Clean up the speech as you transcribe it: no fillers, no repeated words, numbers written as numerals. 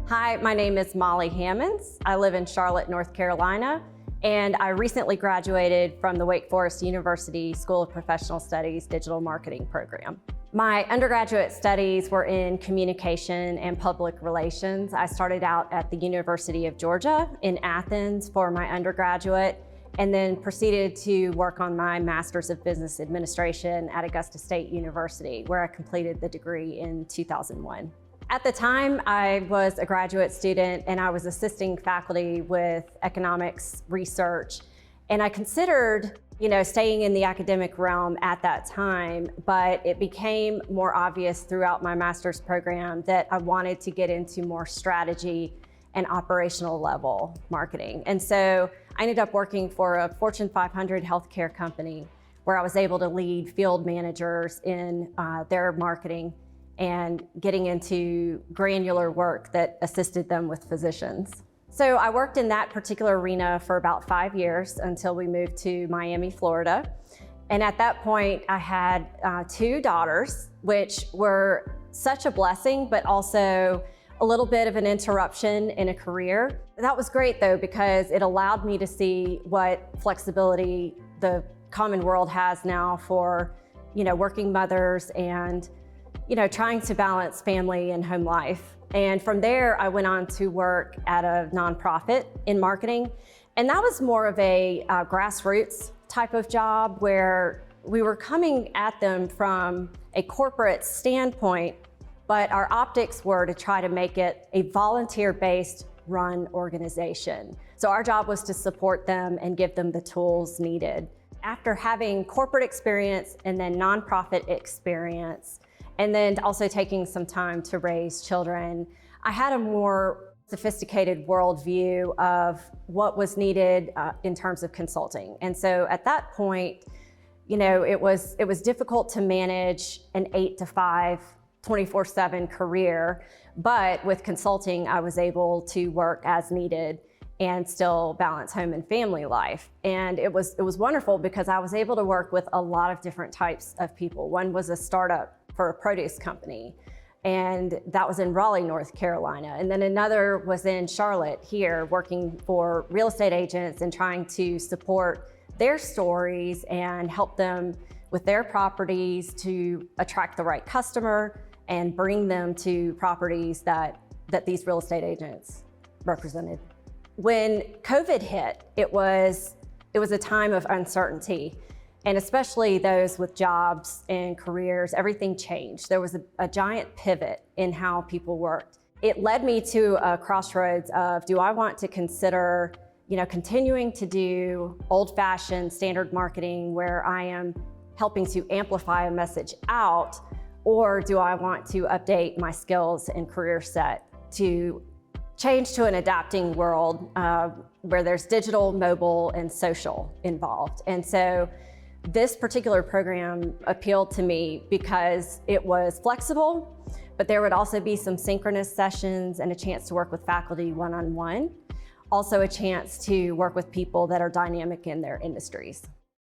Hi, my name is Molly Hammonds. I live in Charlotte, North Carolina, and I recently graduated from the Wake Forest University School of Professional Studies Digital Marketing program. My undergraduate studies were in communication and public relations. I started out at the University of Georgia in Athens for my undergraduate, and then proceeded to work on my Master's of Business Administration at Augusta State University, where I completed the degree in 2001. At the time, I was a graduate student and I was assisting faculty with economics research. And I considered, staying in the academic realm at that time, but it became more obvious throughout my master's program that I wanted to get into more strategy and operational level marketing. And so I ended up working for a Fortune 500 healthcare company where I was able to lead field managers in their marketing and getting into granular work that assisted them with physicians. So I worked in that particular arena for about 5 years until we moved to Miami, Florida. And at that point, I had 2 daughters, which were such a blessing, but also a little bit of an interruption in a career. That was great though, because it allowed me to see what flexibility the common world has now for, working mothers and trying to balance family and home life. And from there, I went on to work at a nonprofit in marketing. And that was more of a grassroots type of job where we were coming at them from a corporate standpoint, but our optics were to try to make it a volunteer-based run organization. So our job was to support them and give them the tools needed. After having corporate experience and then nonprofit experience, and then also taking some time to raise children, I had a more sophisticated worldview of what was needed in terms of consulting. And so at that point, it was difficult to manage an 8 to 5, 24/7 career, but with consulting, I was able to work as needed and still balance home and family life. And it was wonderful because I was able to work with a lot of different types of people. One was a startup for a produce company, and that was in Raleigh, North Carolina. And then another was in Charlotte here, working for real estate agents and trying to support their stories and help them with their properties to attract the right customer and bring them to properties that these real estate agents represented. When COVID hit, it was a time of uncertainty. And especially those with jobs and careers, everything changed. There was a giant pivot in how people worked. It led me to a crossroads of, do I want to consider, continuing to do old-fashioned standard marketing where I am helping to amplify a message out, or do I want to update my skills and career set to change to an adapting world where there's digital, mobile, and social involved? And so this particular program appealed to me because it was flexible, but there would also be some synchronous sessions and a chance to work with faculty one-on-one. Also a chance to work with people that are dynamic in their industries.